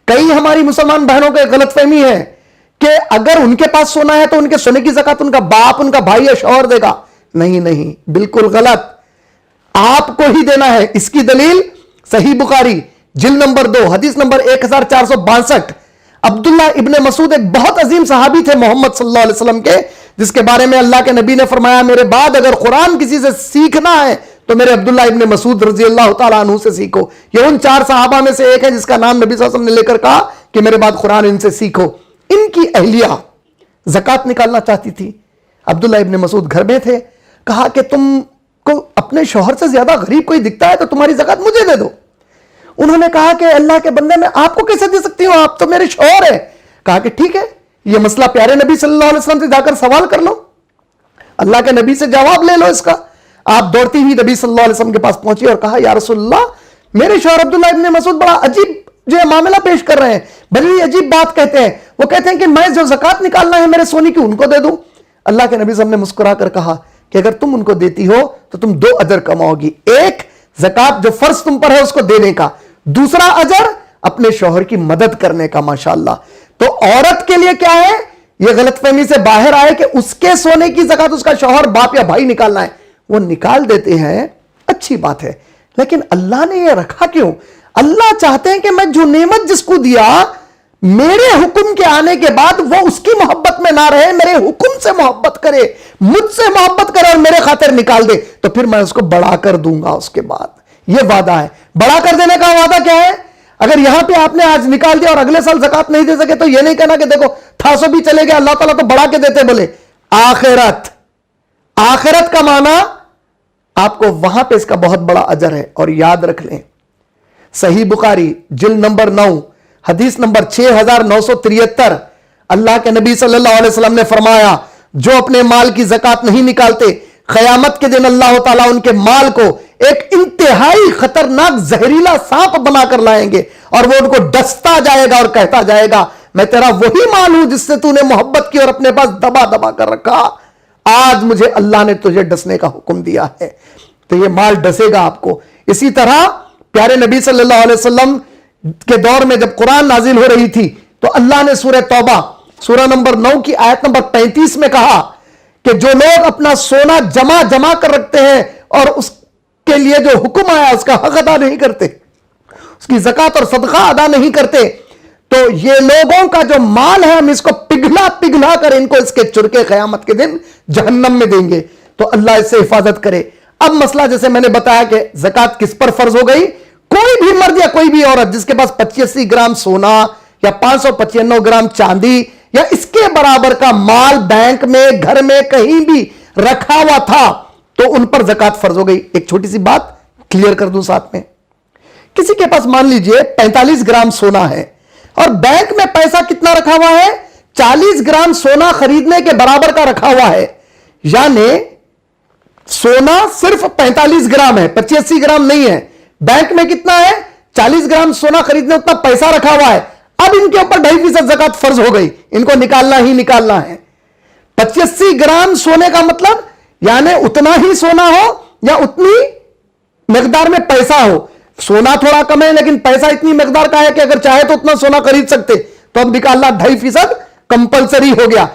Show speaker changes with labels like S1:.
S1: کئی ہماری مسلمان بہنوں کو غلط فہمی ہے کہ اگر ان کے پاس سونا ہے تو ان کے سونے کی زکات ان کا باپ، ان کا بھائی یا شوہر دے گا. نہیں نہیں، بالکل غلط، آپ کو ہی دینا ہے. اس کی دلیل صحیح بخاری جلد نمبر 2 حدیث نمبر 1462. عبداللہ ابن مسعود ایک بہت عظیم صحابی تھے محمد صلی اللہ علیہ وسلم کے، جس کے بارے میں اللہ کے نبی نے فرمایا میرے بعد اگر قرآن کسی سے سیکھنا ہے تو میرے عبداللہ ابن مسعود رضی اللہ تعالیٰ عنہ سے سیکھو. یہ ان 4 صحابہ میں سے ایک ہے جس کا نام نبی صلی اللہ علیہ وسلم نے لے کر کہا کہ میرے بعد قرآن ان سے سیکھو. ان کی اہلیہ زکات نکالنا چاہتی تھی. عبداللہ ابن مسعود گھر میں تھے. کہا کہ تم کو اپنے شوہر سے زیادہ غریب کوئی دکھتا ہے تو تمہاری زکات مجھے دے دو. انہوں نے کہا کہ اللہ کے بندے میں آپ کو کیسے دے سکتی ہوں، آپ تو میرے شوہر ہیں. کہا کہ ٹھیک ہے، یہ مسئلہ پیارے نبی صلی اللہ علیہ وسلم سے جا کر سوال کر لو، اللہ کے نبی سے جواب لے لو اس کا. آپ دوڑتی ہوئی نبی صلی اللہ علیہ وسلم کے پاس پہنچی اور کہا یا رسول اللہ، میرے شوہر عبداللہ ابن مسعود بڑا عجیب جو معاملہ پیش کر رہے ہیں، بڑی عجیب بات کہتے ہیں. وہ کہتے ہیں کہ میں جو زکات نکالنا ہے میرے سونے کی ان کو دے دوں. اللہ کے نبی صلی اللہ علیہ وسلم نے مسکرا کر کہا کہ اگر تم ان کو دیتی ہو تو تم 2 اجر کماؤ گی. ایک، زکات جو فرض تم پر ہے اس کو دینے کا. دوسرا اجر، اپنے شوہر کی مدد کرنے کا. ماشاءاللہ. تو عورت کے لیے کیا ہے، یہ غلط فہمی سے باہر آئے کہ اس کے سونے کی زکات اس کا شوہر، باپ یا بھائی نکالنا ہے. وہ نکال دیتے ہیں، اچھی بات ہے، لیکن اللہ نے یہ رکھا کیوں؟ اللہ چاہتے ہیں کہ میں جو نعمت جس کو دیا، میرے حکم کے آنے کے بعد وہ اس کی محبت میں نہ رہے، میرے حکم سے محبت کرے، مجھ سے محبت کرے اور میرے خاطر نکال دے، تو پھر میں اس کو بڑھا کر دوں گا. اس کے بعد یہ وعدہ ہے. بڑھا کر دینے کا وعدہ کیا ہے؟ اگر یہاں پہ آپ نے آج نکال دیا اور اگلے سال زکات نہیں دے سکے تو یہ نہیں کہنا کہ دیکھو تھاسو بھی چلے گئے، اللہ تعالیٰ تو بڑھا کے دیتے. بولے آخرت، آخرت کا معنی آپ کو وہاں پہ اس کا بہت بڑا اجر ہے. اور یاد رکھ لیں، صحیح بخاری جلد نمبر 9 حدیث نمبر 6973، اللہ کے نبی صلی اللہ علیہ وسلم نے فرمایا جو اپنے مال کی زکات نہیں نکالتے، قیامت کے دن اللہ تعالیٰ ان کے مال کو ایک انتہائی خطرناک زہریلا سانپ بنا کر لائیں گے اور وہ ان کو ڈستا جائے گا اور کہتا جائے گا میں تیرا وہی مال ہوں جس سے تو نے محبت کی اور اپنے پاس دبا دبا کر رکھا، آج مجھے اللہ نے تجھے ڈسنے کا حکم دیا ہے. تو یہ مال ڈسے گا آپ کو. اسی طرح پیارے نبی صلی اللہ علیہ وسلم کے دور میں جب قرآن نازل ہو رہی تھی تو اللہ نے سورہ توبہ سورہ نمبر 9 کی آیت نمبر 35 میں کہا کہ جو لوگ اپنا سونا جمع کر رکھتے ہیں اور اس کے لیے جو حکم آیا اس کا حق ادا نہیں کرتے، اس کی زکات اور صدقہ ادا نہیں کرتے، تو یہ لوگوں کا جو مال ہے ہم اس کو پگھلا کر ان کو اس کے چرکے قیامت کے دن جہنم میں دیں گے. تو اللہ اس سے حفاظت کرے. اب مسئلہ جیسے میں نے بتایا کہ زکات کس پر فرض ہو گئی، کوئی بھی مرد یا کوئی بھی عورت جس کے پاس 85 گرام سونا یا 595 گرام چاندی یا اس کے برابر کا مال بینک میں، گھر میں کہیں بھی رکھا ہوا تھا تو ان پر زکات فرض ہو گئی. ایک چھوٹی سی بات کلیئر کر دوں ساتھ میں، کسی کے پاس مان لیجئے 45 گرام سونا ہے اور بینک میں پیسہ کتنا رکھا ہوا ہے، 40 گرام سونا خریدنے کے برابر کا رکھا ہوا ہے، یعنی سونا صرف 45 گرام ہے، 85 گرام نہیں ہے. بینک میں کتنا ہے، 40 گرام سونا خریدنے اتنا پیسہ رکھا ہوا ہے. اب ان کے اوپر 2.5% زکات فرض ہو گئی، ان کو نکالنا ہی نکالنا ہے. 85 گرام سونے کا مطلب یعنی اتنا ہی سونا ہو یا اتنی مقدار میں پیسہ ہو. سونا تھوڑا کم ہے لیکن پیسہ اتنی مقدار کا ہے کہ اگر چاہے تو اتنا سونا خرید سکتے، تو اب نکالنا 2.5% کمپلسری ہو گیا.